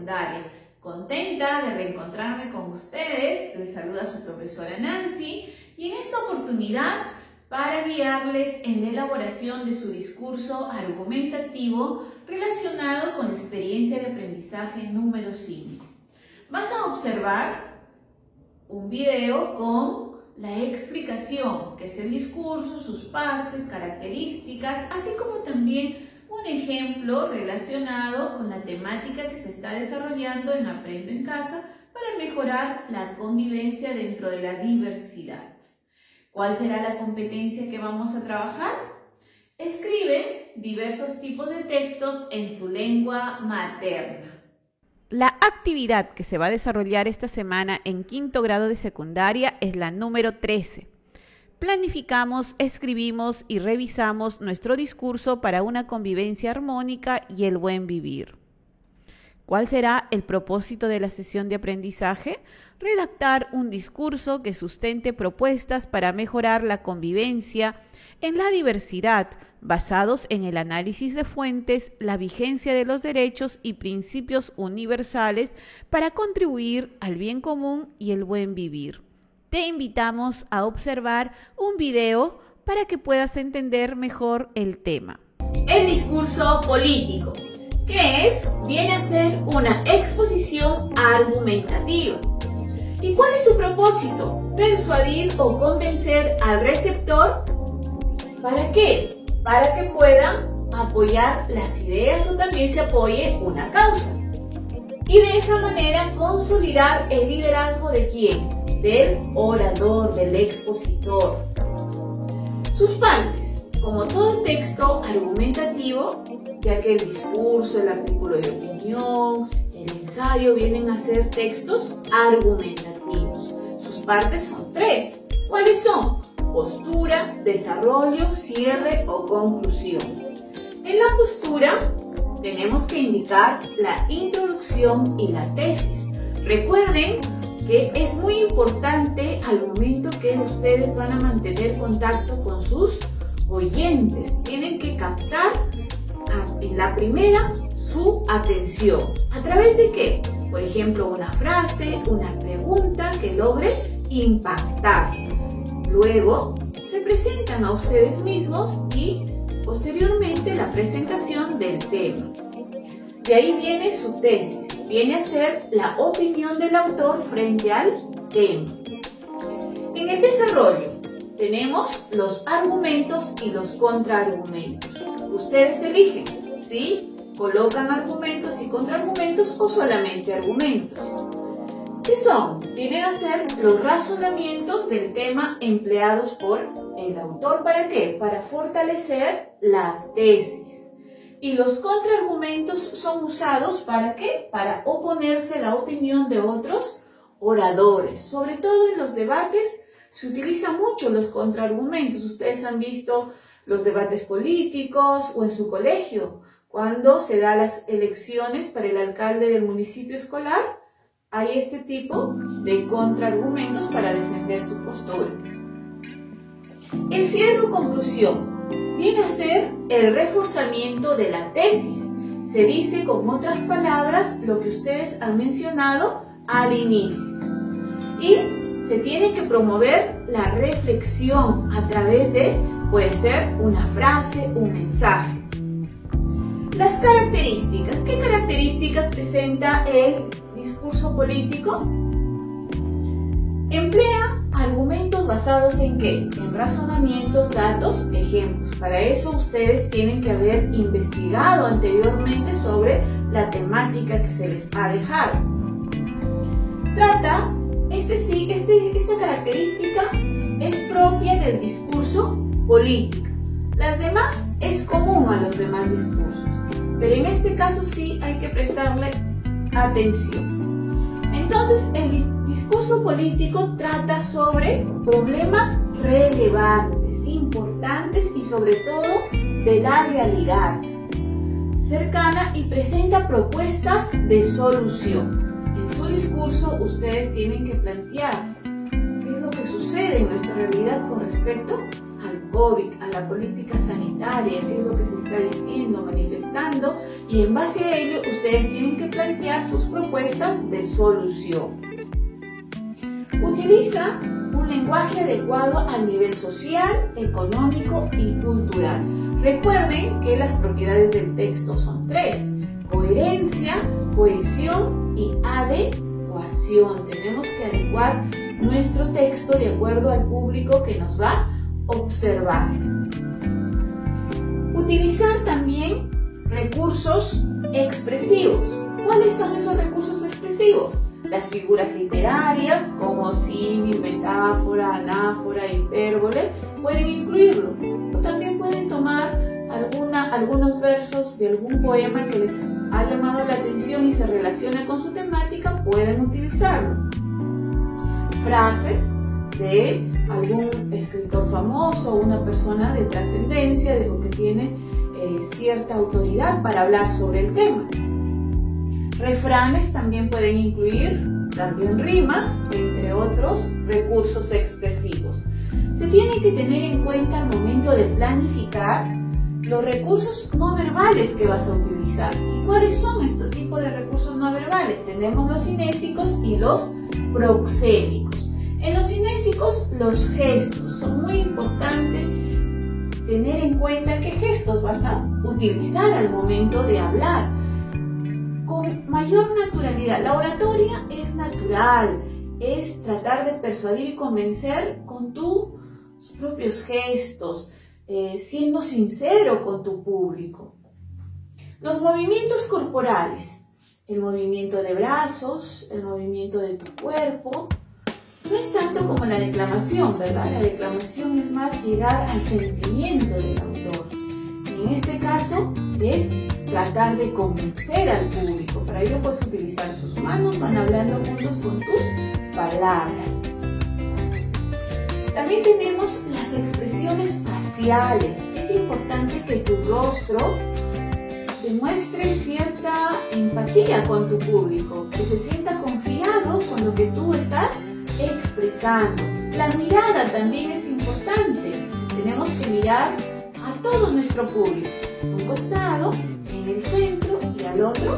secundaria. Contenta de reencontrarme con ustedes, les saluda su profesora Nancy y en esta oportunidad para guiarles en la elaboración de su discurso argumentativo relacionado con la experiencia de aprendizaje número 5. Vas a observar un video con la explicación, que es el discurso, sus partes, características, así como también un ejemplo relacionado con la temática que se está desarrollando en Aprendo en Casa para mejorar la convivencia dentro de la diversidad. ¿Cuál será la competencia que vamos a trabajar? Escribe diversos tipos de textos en su lengua materna. La actividad que se va a desarrollar esta semana en quinto grado de secundaria es la número 13. Planificamos, escribimos y revisamos nuestro discurso para una convivencia armónica y el buen vivir. ¿Cuál será el propósito de la sesión de aprendizaje? Redactar un discurso que sustente propuestas para mejorar la convivencia en la diversidad, basados en el análisis de fuentes, la vigencia de los derechos y principios universales para contribuir al bien común y el buen vivir. Te invitamos a observar un video para que puedas entender mejor el tema. El discurso político, que viene a ser una exposición argumentativa. ¿Y cuál es su propósito? Persuadir o convencer al receptor. ¿Para qué? Para que puedan apoyar las ideas o también se apoye una causa. Y de esa manera consolidar el liderazgo ¿de quién? Del orador, del expositor. Sus partes, como todo texto argumentativo, ya que el discurso, el artículo de opinión, el ensayo vienen a ser textos argumentativos. Sus partes son 3. ¿Cuáles son? Postura, desarrollo, cierre o conclusión. En la postura tenemos que indicar la introducción y la tesis. Recuerden que es muy importante al momento que ustedes van a mantener contacto con sus oyentes. Tienen que captar en la primera su atención. ¿A través de qué? Por ejemplo, una frase, una pregunta que logre impactar. Luego se presentan a ustedes mismos y posteriormente la presentación del tema. De ahí viene su tesis, viene a ser la opinión del autor frente al tema. En el desarrollo tenemos los argumentos y los contraargumentos. Ustedes eligen si colocan argumentos y contraargumentos o solamente argumentos. ¿Qué son? Vienen a ser los razonamientos del tema empleados por el autor. ¿Para qué? Para fortalecer la tesis. Y los contraargumentos son usados ¿para qué? Para oponerse a la opinión de otros oradores. Sobre todo en los debates se utilizan mucho los contraargumentos. Ustedes han visto los debates políticos o en su colegio, cuando se dan las elecciones para el alcalde del municipio escolar, hay este tipo de contraargumentos para defender su postura. El cierre o conclusión viene a ser el reforzamiento de la tesis. Se dice con otras palabras lo que ustedes han mencionado al inicio. Y se tiene que promover la reflexión a través de, puede ser una frase, un mensaje. Las características. ¿Qué características presenta el discurso político? Emplea argumentos basados en ¿qué? En razonamientos, datos, ejemplos. Para eso ustedes tienen que haber investigado anteriormente sobre la temática que se les ha dejado. Esta característica es propia del discurso político. Las demás es común a los demás discursos, pero en este caso sí hay que prestarle atención. Entonces, el discurso político trata sobre problemas relevantes, importantes y sobre todo de la realidad cercana y presenta propuestas de solución. En su discurso ustedes tienen que plantear qué es lo que sucede en nuestra realidad con respecto al COVID, a la política sanitaria, qué es lo que se está diciendo, manifestando, y en base a ello ustedes tienen que plantear sus propuestas de solución. Utiliza un lenguaje adecuado al nivel social, económico y cultural. Recuerden que las propiedades del texto son 3: coherencia, cohesión y adecuación. Tenemos que adecuar nuestro texto de acuerdo al público que nos va a observar. Utilizar también recursos expresivos. ¿Cuáles son esos recursos expresivos? Las figuras literarias como símil, metáfora, anáfora, hipérbole pueden incluirlo. O también pueden tomar algunos versos de algún poema que les ha llamado la atención y se relaciona con su temática, pueden utilizarlo. Frases de algún escritor famoso o una persona de trascendencia, de lo que tiene cierta autoridad para hablar sobre el tema. Refranes también pueden incluir, también rimas, entre otros recursos expresivos. Se tiene que tener en cuenta al momento de planificar los recursos no verbales que vas a utilizar. ¿Y cuáles son estos tipos de recursos no verbales? Tenemos los cinésicos y los proxémicos. En los cinésicos, los gestos son muy importantes. Tener en cuenta qué gestos vas a utilizar al momento de hablar con mayor naturalidad. La oratoria es natural, es tratar de persuadir y convencer con tus propios gestos, siendo sincero con tu público. Los movimientos corporales, el movimiento de brazos, el movimiento de tu cuerpo, no es tanto como la declamación, ¿verdad? La declamación es más llegar al sentimiento del autor. Y en este caso es tratar de convencer al público. Para ello puedes utilizar tus manos, van hablando juntos con tus palabras. También tenemos las expresiones faciales. Es importante que tu rostro demuestre cierta empatía con tu público, que se sienta confiado con lo que tú estás expresando. La mirada también es importante. Tenemos que mirar a todo nuestro público, un costado, en el centro y al otro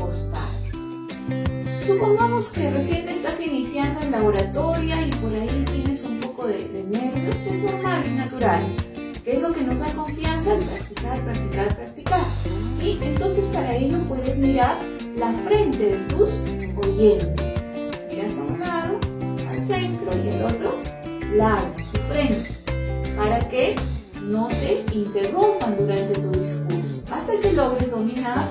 costado. Supongamos que recién te estás iniciando en la oratoria y por ahí tienes un poco de nervios. Es normal y natural. ¿Qué es lo que nos da confianza? Al practicar, practicar, practicar. Y entonces para ello puedes mirar la frente de tus oyentes. Miras a un lado, al centro y al otro lado, su frente, para que no te interrumpan durante tu discurso, hasta que logres dominar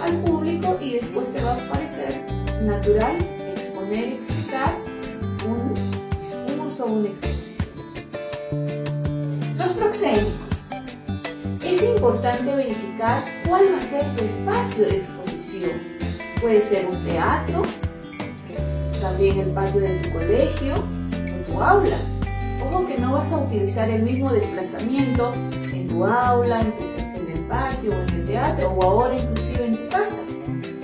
al público y después te va a parecer natural exponer y explicar un discurso o una exposición. Los proxémicos. Es importante verificar cuál va a ser tu espacio de exposición. Puede ser un teatro, también el patio de tu colegio o tu aula. Ojo que no vas a utilizar el mismo desplazamiento en tu aula, en el patio o en el teatro o ahora inclusive en tu casa.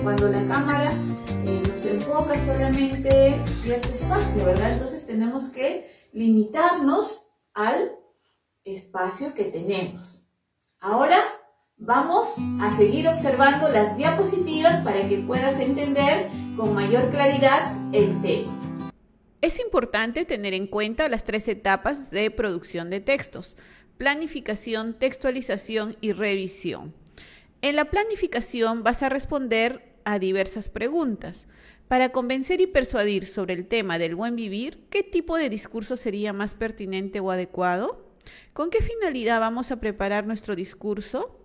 Cuando la cámara nos enfoca solamente cierto espacio, ¿verdad? Entonces tenemos que limitarnos al espacio que tenemos. Ahora vamos a seguir observando las diapositivas para que puedas entender con mayor claridad el tema. Es importante tener en cuenta las 3 etapas de producción de textos: planificación, textualización y revisión. En la planificación vas a responder a diversas preguntas. Para convencer y persuadir sobre el tema del buen vivir, ¿qué tipo de discurso sería más pertinente o adecuado? ¿Con qué finalidad vamos a preparar nuestro discurso?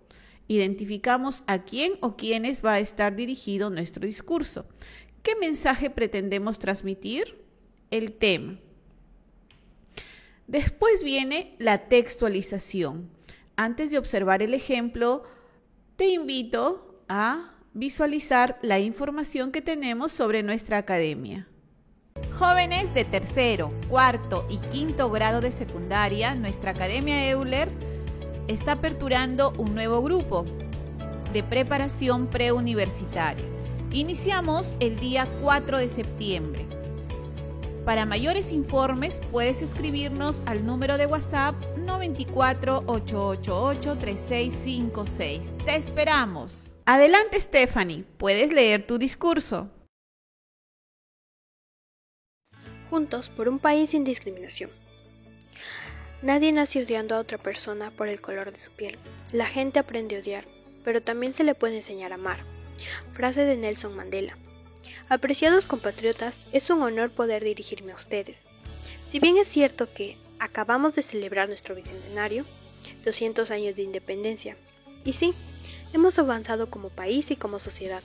Identificamos a quién o quiénes va a estar dirigido nuestro discurso. ¿Qué mensaje pretendemos transmitir? El tema. Después viene la textualización. Antes de observar el ejemplo, te invito a visualizar la información que tenemos sobre nuestra academia. Jóvenes de tercero, cuarto y quinto grado de secundaria, nuestra Academia Euler está aperturando un nuevo grupo de preparación preuniversitaria. Iniciamos el día 4 de septiembre. Para mayores informes puedes escribirnos al número de WhatsApp 094-888-3656. ¡Te esperamos! Adelante, Stephanie, puedes leer tu discurso. Juntos por un país sin discriminación. Nadie nace odiando a otra persona por el color de su piel. La gente aprende a odiar, pero también se le puede enseñar a amar. Frase de Nelson Mandela. Apreciados compatriotas, es un honor poder dirigirme a ustedes. Si bien es cierto que acabamos de celebrar nuestro bicentenario, 200 años de independencia, y sí, hemos avanzado como país y como sociedad.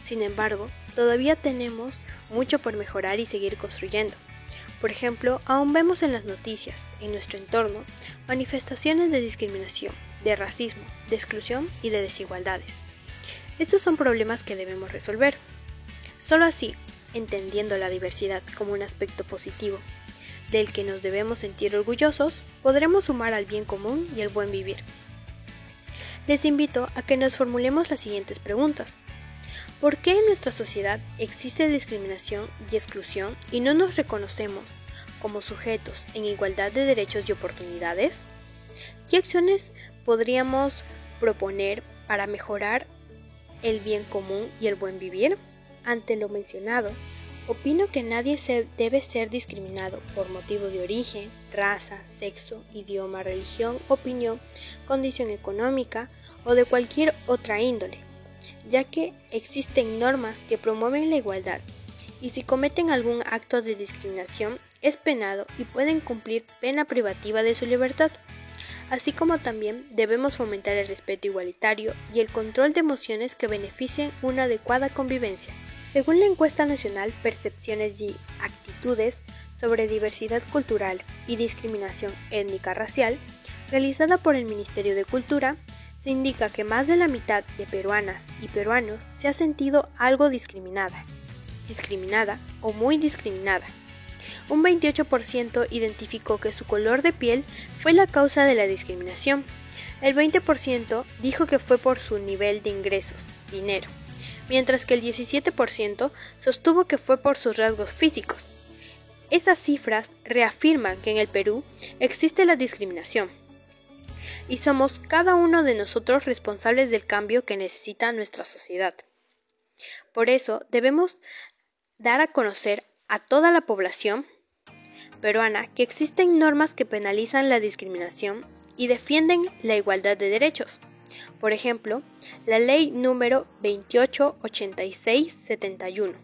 Sin embargo, todavía tenemos mucho por mejorar y seguir construyendo. Por ejemplo, aún vemos en las noticias, en nuestro entorno, manifestaciones de discriminación, de racismo, de exclusión y de desigualdades. Estos son problemas que debemos resolver. Solo así, entendiendo la diversidad como un aspecto positivo, del que nos debemos sentir orgullosos, podremos sumar al bien común y al buen vivir. Les invito a que nos formulemos las siguientes preguntas. ¿Por qué en nuestra sociedad existe discriminación y exclusión y no nos reconocemos como sujetos en igualdad de derechos y oportunidades? ¿Qué acciones podríamos proponer para mejorar el bien común y el buen vivir? Ante lo mencionado, opino que nadie debe ser discriminado por motivo de origen, raza, sexo, idioma, religión, opinión, condición económica o de cualquier otra índole, ya que existen normas que promueven la igualdad y si cometen algún acto de discriminación es penado y pueden cumplir pena privativa de su libertad. Así como también debemos fomentar el respeto igualitario y el control de emociones que beneficien una adecuada convivencia. Según la encuesta nacional Percepciones y Actitudes sobre Diversidad Cultural y Discriminación Étnica-Racial, realizada por el Ministerio de Cultura, se indica que más de la mitad de peruanas y peruanos se ha sentido algo discriminada o muy discriminada. Un 28% identificó que su color de piel fue la causa de la discriminación. El 20% dijo que fue por su nivel de ingresos, dinero, mientras que el 17% sostuvo que fue por sus rasgos físicos. Esas cifras reafirman que en el Perú existe la discriminación y somos cada uno de nosotros responsables del cambio que necesita nuestra sociedad. Por eso debemos dar a conocer a toda la población peruana que existen normas que penalizan la discriminación y defienden la igualdad de derechos. Por ejemplo, la Ley número 2886/71,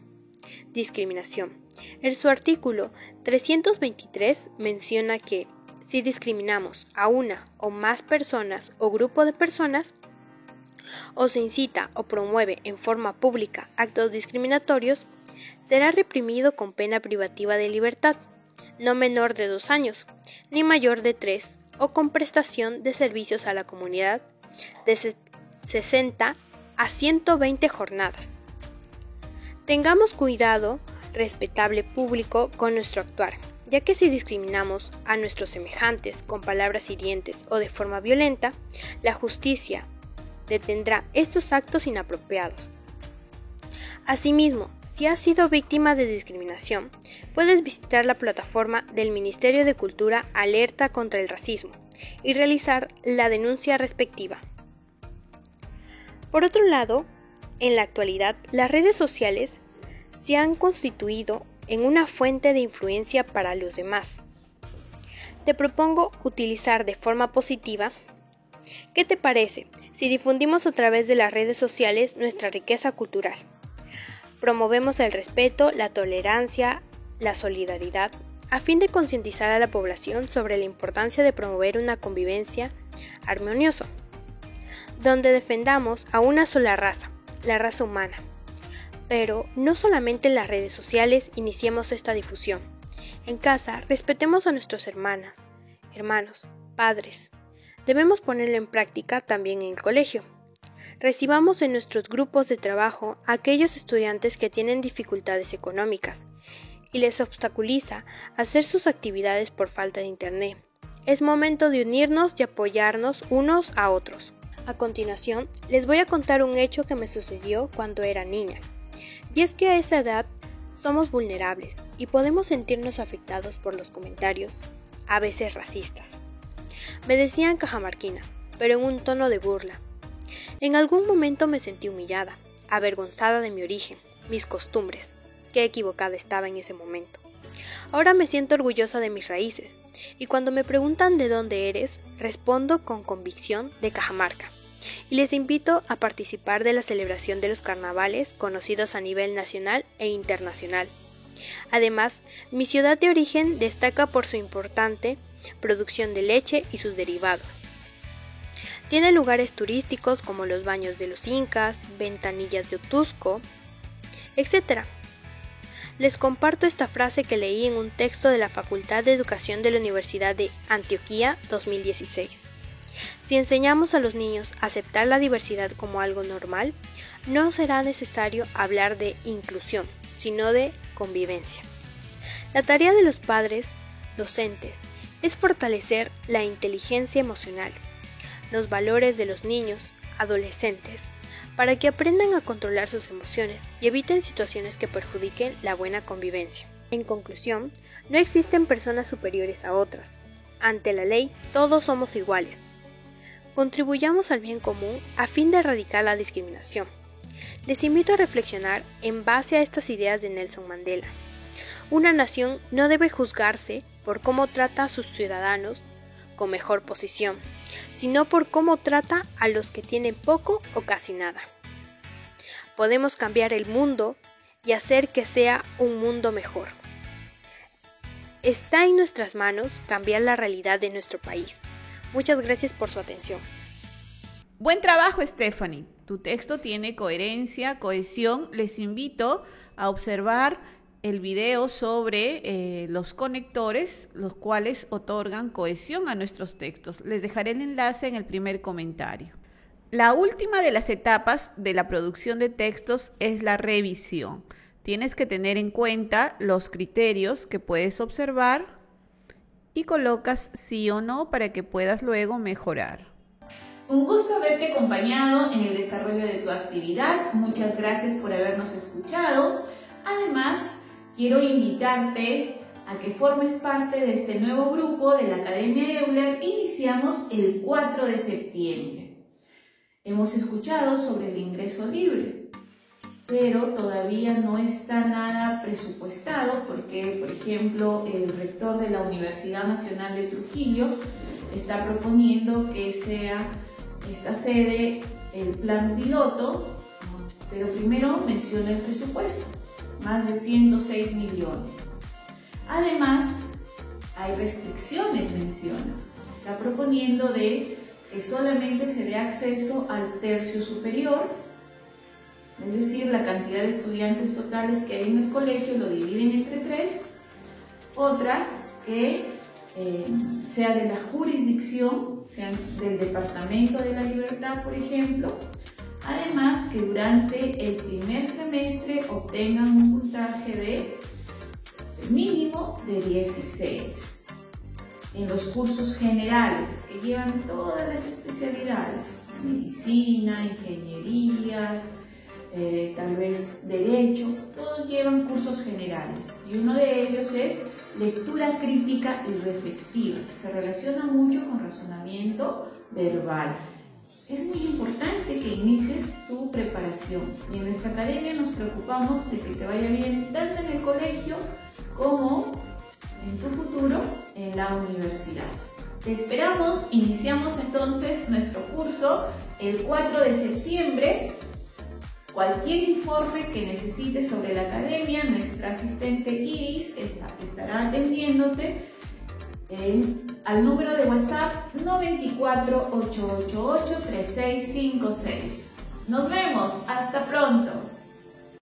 discriminación. En su artículo 323 menciona que si discriminamos a una o más personas o grupo de personas, o se incita o promueve en forma pública actos discriminatorios, será reprimido con pena privativa de libertad, no menor de 2 años, ni mayor de 3, o con prestación de servicios a la comunidad de 60 a 120 jornadas. Tengamos cuidado, respetable público, con nuestro actuar, ya que si discriminamos a nuestros semejantes con palabras hirientes o de forma violenta, la justicia detendrá estos actos inapropiados. Asimismo, si has sido víctima de discriminación, puedes visitar la plataforma del Ministerio de Cultura Alerta contra el Racismo y realizar la denuncia respectiva. Por otro lado, en la actualidad, las redes sociales se han constituido en una fuente de influencia para los demás. Te propongo utilizar de forma positiva. ¿Qué te parece si difundimos a través de las redes sociales nuestra riqueza cultural? Promovemos el respeto, la tolerancia, la solidaridad, a fin de concientizar a la población sobre la importancia de promover una convivencia armoniosa, donde defendamos a una sola raza, la raza humana. Pero no solamente en las redes sociales iniciemos esta difusión. En casa, respetemos a nuestras hermanos, padres. Debemos ponerlo en práctica también en el colegio. Recibamos en nuestros grupos de trabajo a aquellos estudiantes que tienen dificultades económicas y les obstaculiza hacer sus actividades por falta de internet. Es momento de unirnos y apoyarnos unos a otros. A continuación, les voy a contar un hecho que me sucedió cuando era niña. Y es que a esa edad somos vulnerables y podemos sentirnos afectados por los comentarios, a veces racistas. Me decían cajamarquina, pero en un tono de burla. En algún momento me sentí humillada, avergonzada de mi origen, mis costumbres. Qué equivocada estaba en ese momento. Ahora me siento orgullosa de mis raíces, y cuando me preguntan de dónde eres, respondo con convicción de Cajamarca. Y les invito a participar de la celebración de los carnavales conocidos a nivel nacional e internacional. Además, mi ciudad de origen destaca por su importante producción de leche y sus derivados. Tiene lugares turísticos como los baños de los incas, ventanillas de Otusco, etc. Les comparto esta frase que leí en un texto de la Facultad de Educación de la Universidad de Antioquia 2016. Si enseñamos a los niños a aceptar la diversidad como algo normal, no será necesario hablar de inclusión, sino de convivencia. La tarea de los padres, docentes, es fortalecer la inteligencia emocional, los valores de los niños, adolescentes, para que aprendan a controlar sus emociones y eviten situaciones que perjudiquen la buena convivencia. En conclusión, no existen personas superiores a otras. Ante la ley, todos somos iguales. Contribuyamos al bien común a fin de erradicar la discriminación. Les invito a reflexionar en base a estas ideas de Nelson Mandela. Una nación no debe juzgarse por cómo trata a sus ciudadanos con mejor posición, sino por cómo trata a los que tienen poco o casi nada. Podemos cambiar el mundo y hacer que sea un mundo mejor. Está en nuestras manos cambiar la realidad de nuestro país. Muchas gracias por su atención. Buen trabajo, Stephanie. Tu texto tiene coherencia, cohesión. Les invito a observar el video sobre los conectores, los cuales otorgan cohesión a nuestros textos. Les dejaré el enlace en el primer comentario. La última de las etapas de la producción de textos es la revisión. Tienes que tener en cuenta los criterios que puedes observar y colocas sí o no para que puedas luego mejorar. Un gusto haberte acompañado en el desarrollo de tu actividad. Muchas gracias por habernos escuchado. Además, quiero invitarte a que formes parte de este nuevo grupo de la Academia Euler. Iniciamos el 4 de septiembre. Hemos escuchado sobre el ingreso libre, pero todavía no está nada presupuestado porque, por ejemplo, el rector de la Universidad Nacional de Trujillo está proponiendo que sea esta sede el plan piloto, pero primero menciona el presupuesto, más de 106 millones. Además, hay restricciones, menciona. Está proponiendo de que solamente se dé acceso al tercio superior, es decir, la cantidad de estudiantes totales que hay en el colegio lo dividen entre 3. Otra, que sea de la jurisdicción, sea del Departamento de la Libertad, por ejemplo. Además, que durante el primer semestre obtengan un puntaje de mínimo de 16. En los cursos generales, que llevan todas las especialidades, medicina, ingenierías, tal vez derecho, todos llevan cursos generales. Y uno de ellos es lectura crítica y reflexiva. Se relaciona mucho con razonamiento verbal. Es muy importante que inicies tu preparación. Y en nuestra academia nos preocupamos de que te vaya bien tanto en el colegio como en tu futuro en la universidad. Te esperamos. Iniciamos entonces nuestro curso el 4 de septiembre. Cualquier informe que necesites sobre la academia, nuestra asistente Iris estará atendiéndote al número de WhatsApp 948883656. Nos vemos, hasta pronto.